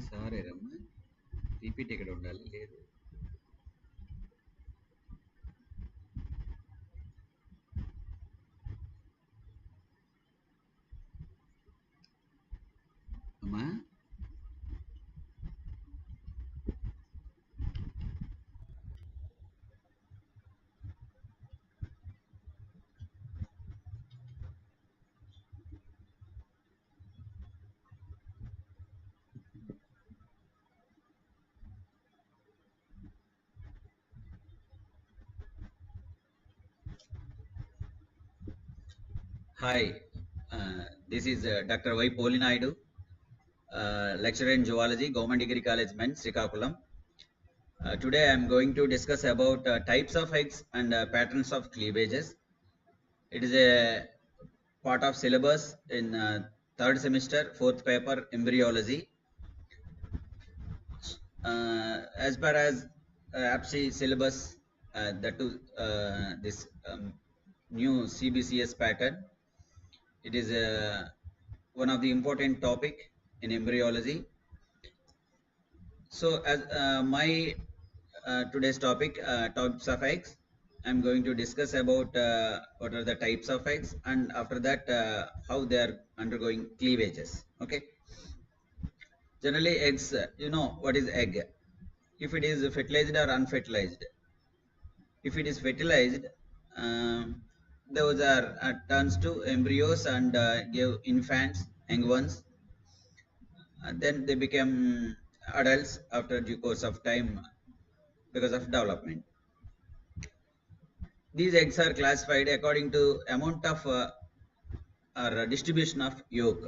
Sorry రమ్మ repeat ఇక్కడ ఉండాలి లేదు అమ్మా Hi, this is Dr. Y. Poli Naidu, lecturer in Zoology, Government Degree College, Men, Srikakulam. Today I am going to discuss about types of eggs and patterns of cleavages. It is a part of syllabus in third semester, fourth paper, embryology. As far as APSI syllabus, that to this new CBCS pattern, it is one of the important topic in embryology. So as my today's topic, types of eggs, I'm going to discuss about what are the types of eggs, and after that how they are undergoing cleavages. Okay, generally eggs, you know what is egg, if it is fertilized or unfertilized. If it is fertilized, those are turns to embryos and give infants, young ones, and then they become adults after due course of time because of development. These eggs are classified according to amount of or distribution of yolk.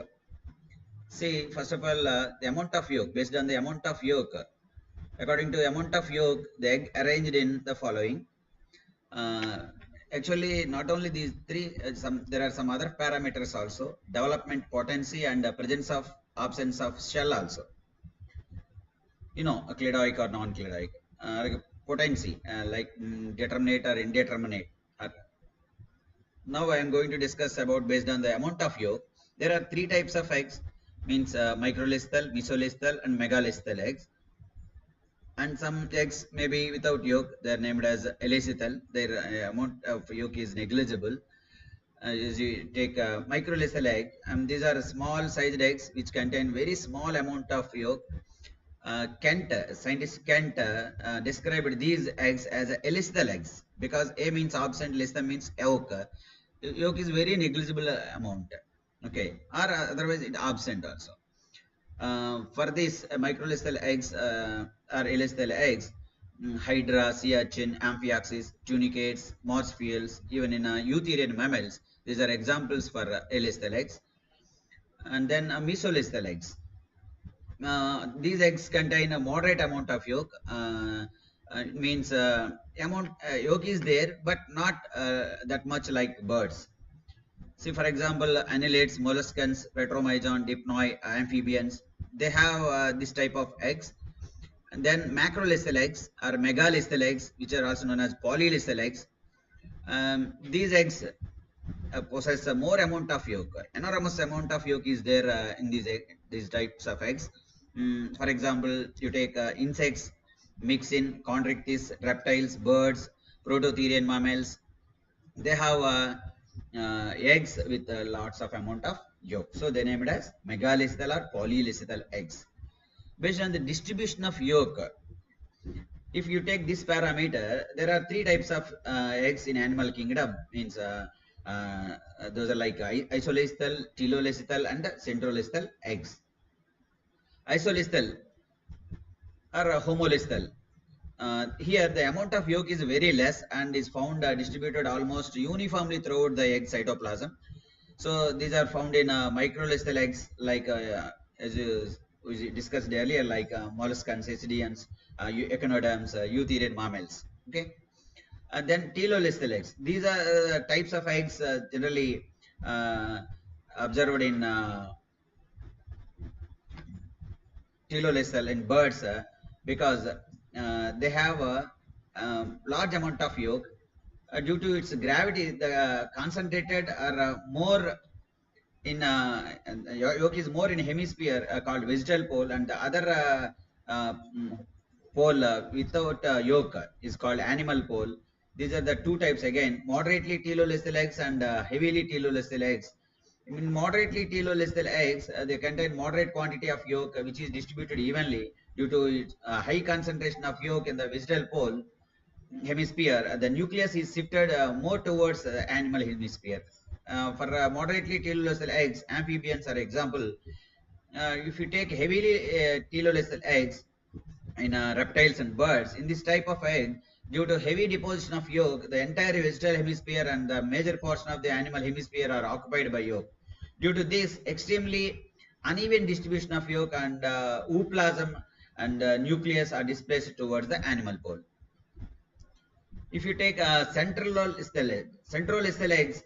See, first of all, the amount of yolk, based on the amount of yolk, according to amount of yolk, the egg arranged in the following. Actually, not only these three, there are some other parameters also: development potency and presence of absence of shell also. You know, a cladoic or non-cladoic. Potency, like determinate or indeterminate. Now I am going to discuss about based on the amount of yolk. There are three types of eggs, means microlithal, mesolithal, and megalithal eggs. And some eggs may be without yolk, they are named as elicital. Their amount of yolk is negligible. As you take a microlithal egg, these are small sized eggs which contain very small amount of yolk. Scientist Kent described these eggs as elicital eggs because A means absent, litha means yolk. Yolk is very negligible amount, okay, or otherwise it absent also. For this microlithal eggs or elicital eggs, hydra, sea urchin, amphioxus, tunicates, marsupials, even in eutherian mammals, these are examples for elicital eggs. And then mesolithal eggs. These eggs contain a moderate amount of yolk. Means yolk is there, but not that much like birds. See, for example, annelids, molluscans, petromyzon, dipnoi, amphibians, they have this type of eggs. And then macrolithal eggs or megalithal eggs, which are also known as polylithal eggs. These eggs possess a more amount of yolk. Enormous amount of yolk is there in these types of eggs. For example, you take insects, mixin, chondrichthyes, reptiles, birds, prototherian mammals. They have eggs with lots of amount of yolk. So they named as megalithal or polylithal eggs. Based on the distribution of yolk, if you take this parameter, there are three types of eggs in animal kingdom. Means those are like isolithal, telolithal, and centrolithal eggs. Isolithal or homolithal. Here the amount of yolk is very less and is found distributed almost uniformly throughout the egg cytoplasm. So these are found in microlithal eggs, like as we discussed earlier, like molluscans, cecidians, echinoderms, eutherian mammals. Okay, and then telolithal eggs. These are types of eggs generally observed in telolithal in birds because they have a large amount of yolk. Due to its gravity, the concentrated or more yolk is more in hemisphere called vegetal pole, and the other pole without yolk is called animal pole. These are the two types again: moderately telolethal eggs and heavily telolethal eggs. In moderately telolethal eggs, they contain moderate quantity of yolk, which is distributed evenly due to its high concentration of yolk in the vegetal pole hemisphere. The nucleus is shifted more towards the animal hemisphere. For moderately telolethal eggs, amphibians are example. If you take heavily telolethal eggs in reptiles and birds, in this type of egg, due to heavy deposition of yolk, the entire vegetal hemisphere and the major portion of the animal hemisphere are occupied by yolk. Due to this extremely uneven distribution of yolk and ooplasm and nucleus are displaced towards the animal pole. If you take central eggs,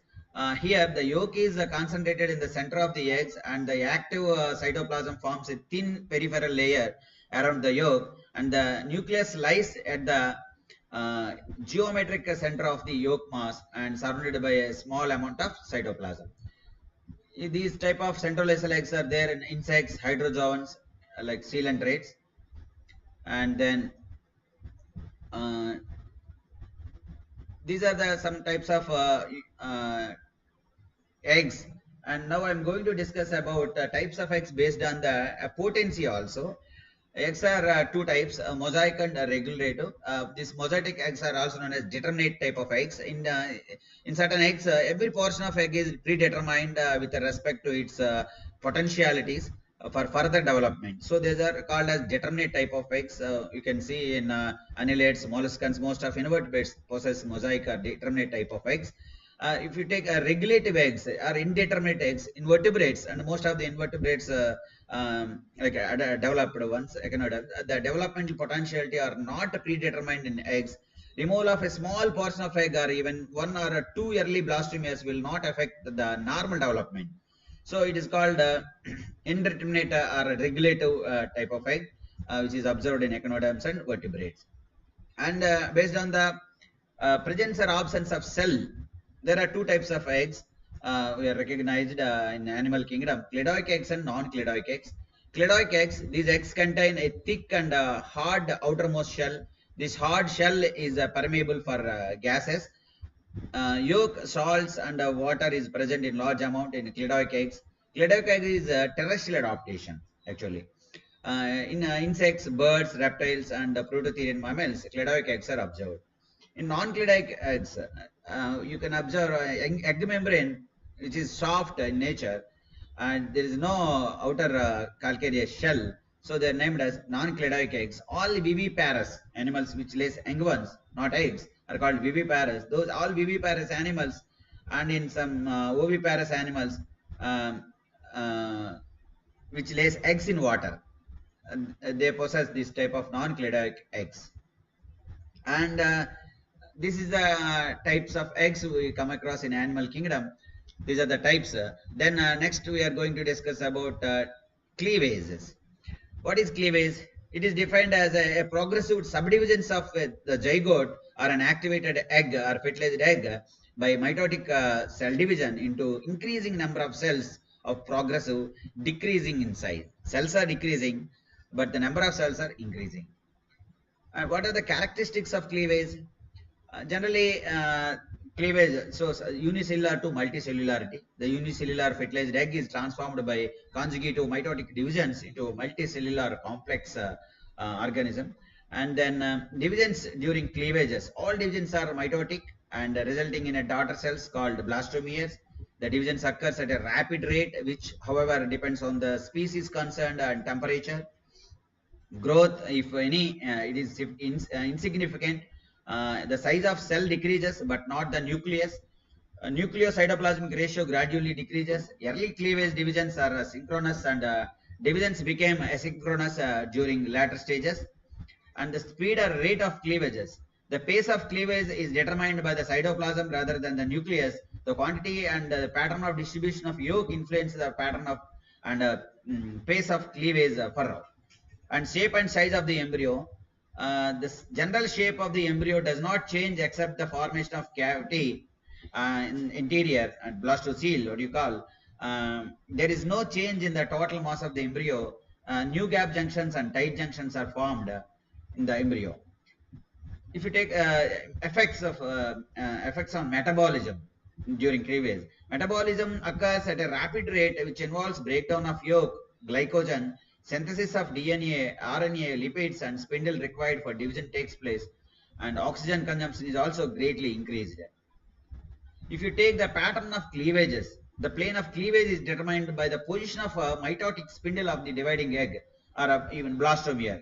here the yolk is concentrated in the center of the eggs, and the active cytoplasm forms a thin peripheral layer around the yolk, and the nucleus lies at the geometric center of the yolk mass and surrounded by a small amount of cytoplasm. These type of central eggs are there in insects, hydrozoans like coelacanths, and then these are some types of eggs. And now I'm going to discuss about types of eggs based on the potency also. Eggs are two types, mosaic and regulative. These mosaic eggs are also known as determinate type of eggs. In certain eggs, every portion of egg is predetermined with respect to its potentialities for further development. So these are called as determinate type of eggs. You can see in annelids, molluscans, most of invertebrates possess mosaic or determinate type of eggs. If you take regulative eggs or indeterminate eggs, invertebrates, and most of the invertebrates developed ones, the developmental potentiality are not predetermined in eggs. Removal of a small portion of egg or even one or two early blastomeres will not affect the normal development. So it is called indeterminate or regulative type of egg, which is observed in echinoderms and vertebrates. And based on the presence or absence of cell, there are two types of eggs we are recognized in animal kingdom: cladoic eggs and non-cladoic eggs. Cladoic eggs, these eggs contain a thick and hard outermost shell. This hard shell is permeable for gases. Yolk, salts, and water is present in large amount in cladoic eggs. Cladoic egg is terrestrial adaptation actually. In insects, birds, reptiles, and prototherian mammals, cladoic eggs are observed. In non-cladoic eggs, you can observe egg membrane, which is soft in nature, and there is no outer calcareous shell. So they are named as non-cladoic eggs. All viviparous animals which lays young ones, not eggs, are called viviparous. Those all viviparous animals, and in some oviparous animals which lays eggs in water, they possess this type of non-cladoic eggs. And this is the types of eggs we come across in animal kingdom. These are the types. Then next we are going to discuss about cleavages. What is cleavage? It is defined as a progressive subdivisions of the zygote or an activated egg or fertilized egg by mitotic cell division into increasing number of cells of progressive decreasing in size. Cells are decreasing, but the number of cells are increasing. What are the characteristics of cleavage? Generally, cleavage, so unicellular to multicellularity. The unicellular fertilized egg is transformed by conjugative mitotic divisions into multicellular complex organism. And then divisions during cleavages. All divisions are mitotic and resulting in a daughter cells called blastomeres. The divisions occurs at a rapid rate, which however depends on the species concerned and temperature. Growth, if any, it is insignificant. The size of cell decreases, but not the nucleus. Nucleocytoplasmic ratio gradually decreases. Early cleavage divisions are synchronous, and divisions became asynchronous during later stages. And the speed or rate of cleavages. The pace of cleavage is determined by the cytoplasm rather than the nucleus. The quantity and the pattern of distribution of yolk influence the pattern of and pace of cleavage furrow. And shape and size of the embryo. The general shape of the embryo does not change except the formation of cavity in interior and blastocele, what you call. there is no change in the total mass of the embryo. New gap junctions and tight junctions are formed in the embryo. If you take effects on metabolism during cleavage, metabolism occurs at a rapid rate which involves breakdown of yolk, glycogen, synthesis of DNA, RNA, lipids, and spindle required for division takes place, and oxygen consumption is also greatly increased. If you take the pattern of cleavages, the plane of cleavage is determined by the position of a mitotic spindle of the dividing egg or even blastomere.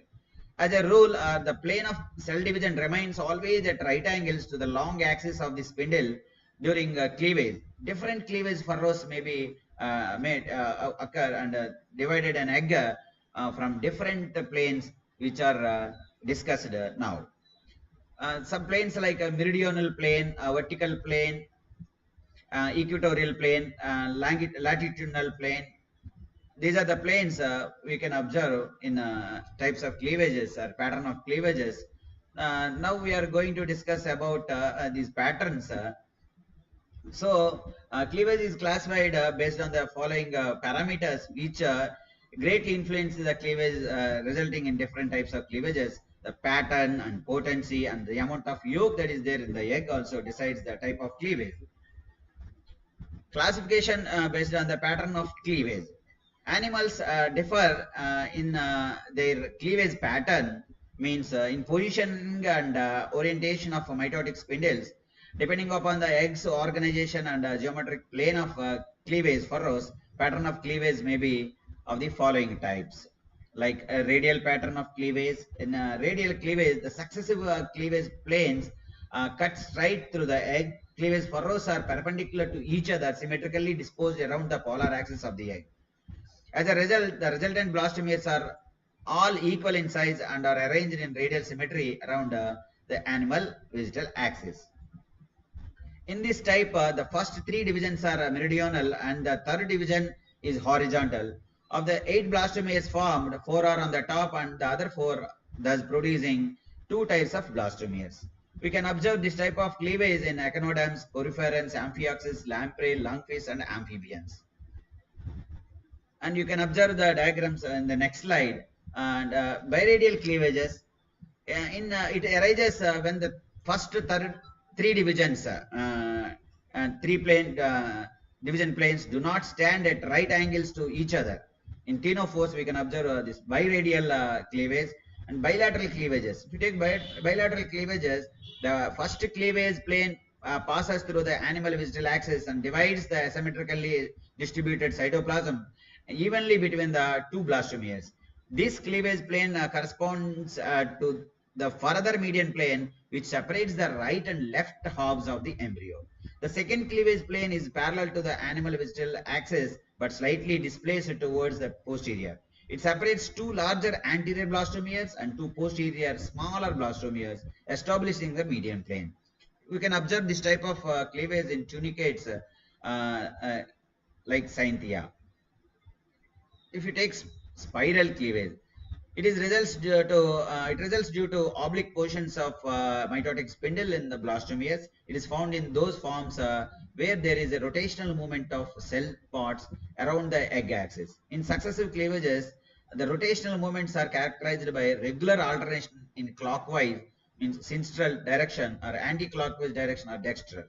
As a rule, the plane of cell division remains always at right angles to the long axis of the spindle during cleavage. Different cleavage furrows may occur and divided an egg from different planes, which are discussed now. Some planes like a meridional plane, a vertical plane, equatorial plane, latitudinal plane. These are the planes we can observe in types of cleavages or pattern of cleavages. Now we are going to discuss about these patterns. Cleavage is classified based on the following parameters, which greatly influence the cleavage, resulting in different types of cleavages. The pattern and potency and the amount of yolk that is there in the egg also decides the type of cleavage. Classification based on the pattern of cleavage. Animals differ in their cleavage pattern, means in positioning and orientation of mitotic spindles. Depending upon the egg's organization and geometric plane of cleavage furrows, pattern of cleavage may be of the following types. Like a radial pattern of cleavage. In radial cleavage, the successive cleavage planes cut straight through the egg. Cleavage furrows are perpendicular to each other, symmetrically disposed around the polar axis of the egg. As a result, the resultant blastomeres are all equal in size and are arranged in radial symmetry around the animal vegetal axis. In this type, the first 3 divisions are meridional and the third division is horizontal. Of the 8 blastomeres formed, 4 are on the top and the other 4 thus producing 2 types of blastomeres. We can observe this type of cleavage in echinoderms, poriferans, amphioxus, lamprey, lungfish, and amphibians. And you can observe the diagrams in the next slide. And biradial cleavages, it arises when the first 3 divisions and 3 division planes do not stand at right angles to each other. In ctenophores, we can observe this biradial cleavage and bilateral cleavages. If you take bilateral cleavages, the first cleavage plane passes through the animal vegetal axis and divides the asymmetrically distributed cytoplasm evenly between the 2 blastomeres. This cleavage plane corresponds to the further median plane, which separates the right and left halves of the embryo. The second cleavage plane is parallel to the animal vegetal axis but slightly displaced towards the posterior. It separates 2 larger anterior blastomeres and 2 posterior smaller blastomeres, establishing the median plane. We can observe this type of cleavage in tunicates like Cynthia. If you take spiral cleavage, it results due to oblique positions of mitotic spindle in the blastomeres. It is found in those forms where there is a rotational movement of cell parts around the egg axis. In successive cleavages, the rotational movements are characterized by regular alternation in clockwise, means sinistral direction, or anti-clockwise direction, or dextral.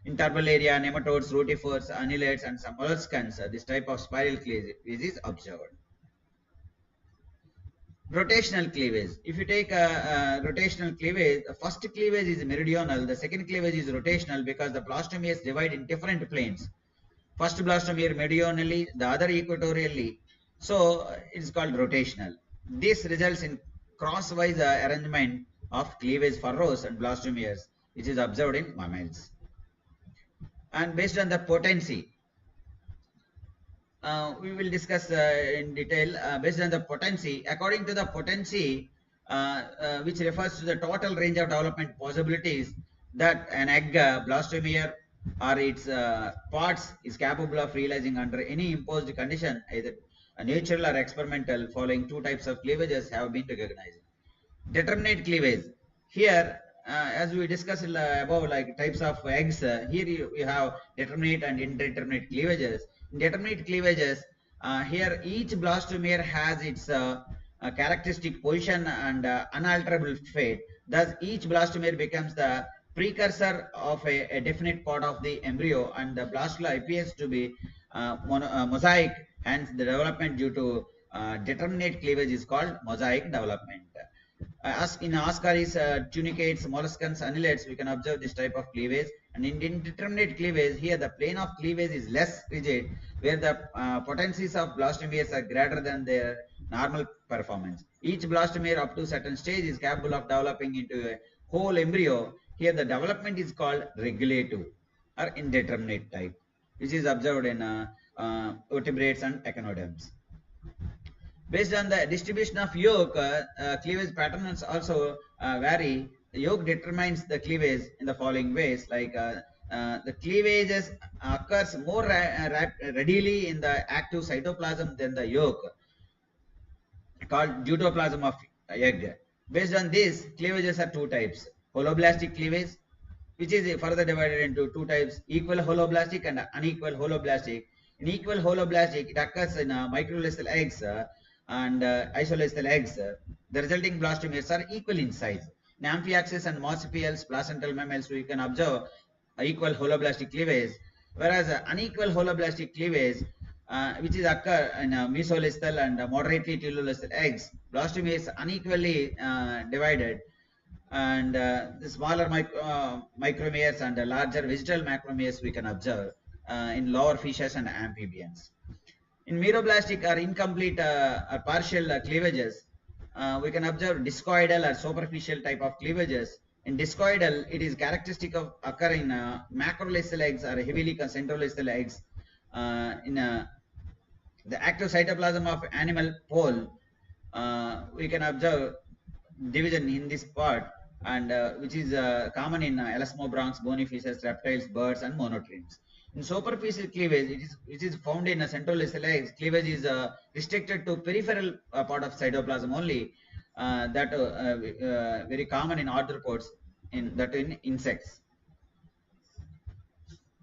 In turbellaria, nematodes, rotifers, annelids, and some molluscans, this type of spiral cleavage is observed. Rotational cleavage. If you take rotational cleavage, the first cleavage is meridional, the second cleavage is rotational because the blastomeres divide in different planes. First blastomere meridionally, the other equatorially. So it is called rotational. This results in crosswise arrangement of cleavage furrows and blastomeres, which is observed in mammals. And based on the potency, we will discuss in detail. Based on the potency, according to the potency, which refers to the total range of development possibilities that an egg, blastomere, or its parts is capable of realizing under any imposed condition, either natural or experimental. Following 2 types of cleavages have been recognized. Determinate cleavage. Here, as we discussed above, like types of eggs, here you have determinate and indeterminate cleavages. Determinate cleavages, here each blastomere has its characteristic position and unalterable fate. Thus, each blastomere becomes the precursor of a definite part of the embryo, and the blastula appears to be mosaic. Hence, the development due to determinate cleavage is called mosaic development. As in Ascaris, tunicates, molluscans, annelids, we can observe this type of cleavage. And in indeterminate cleavage, here the plane of cleavage is less rigid, where the potencies of blastomeres are greater than their normal performance. Each blastomere up to a certain stage is capable of developing into a whole embryo. Here the development is called regulative or indeterminate type, which is observed in vertebrates and echinoderms. Based on the distribution of yolk, cleavage patterns also vary. The yolk determines the cleavage in the following ways, like the cleavages occurs more readily in the active cytoplasm than the yolk, called deutoplasm of egg. Based on this, cleavages are two types: holoblastic cleavage, which is further divided into two types: equal holoblastic and unequal holoblastic. In equal holoblastic, it occurs in microlethal eggs and isolethal eggs. The resulting blastomeres are equal in size. In amphiaxis and marsupials, placental mammals, we can observe equal holoblastic cleavage, whereas unequal holoblastic cleavage, which is occur in mesolethal and moderately telolethal eggs, blastomeres unequally divided, and the smaller micromeres and larger vegetal macromeres we can observe in lower fishes and amphibians. In meroblastic or incomplete or partial cleavages, we can observe discoidal or superficial type of cleavages. In discoidal, it is characteristic of occurring macrolethal eggs or heavily centrolethal eggs. In the active cytoplasm of animal pole, we can observe division in this part, and which is common in elasmobranchs, bony fishes, reptiles, birds, and monotremes. In superficial cleavage, which is found in centrolethal eggs, cleavage is restricted to peripheral part of cytoplasm only. That very common in arthropods, in insects.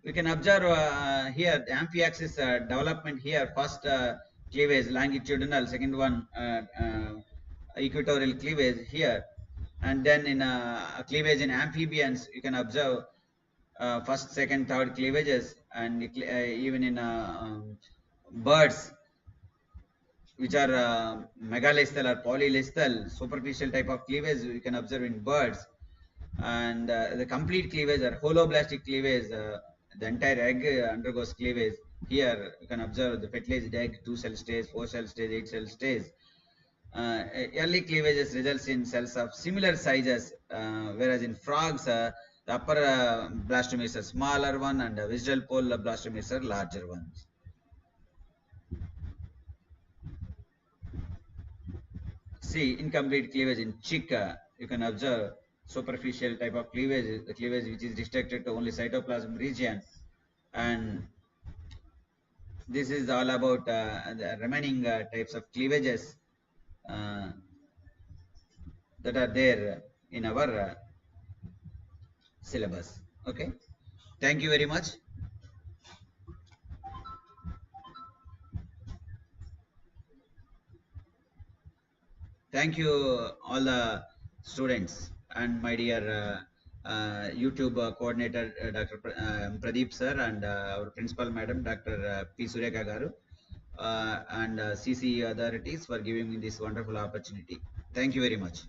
We can observe here the amphiaxis development here. First cleavage longitudinal, second one equatorial cleavage here, and then in cleavage in amphibians you can observe first, second, third cleavages, and even in birds, which are megalethal or polylethal, superficial type of cleavage we can observe in birds, and the complete cleavage or holoblastic cleavage, the entire egg undergoes cleavage. Here you can observe the fertilized egg, 2-cell stage, 4-cell stage, 8-cell stage. Early cleavages results in cells of similar sizes, whereas in frogs, the upper blastomeres are smaller one, and the visual pole blastomeres are larger ones. See, incomplete cleavage in chick, you can observe superficial type of cleavage, the cleavage which is restricted to only cytoplasm region, and this is all about the remaining types of cleavages that are there in our syllabus. Okay, thank you very much. Thank you all the students and my dear YouTube coordinator Dr. Pradeep sir, and our principal madam Dr. P. Sureka garu, and CC authorities for giving me this wonderful opportunity. Thank you very much.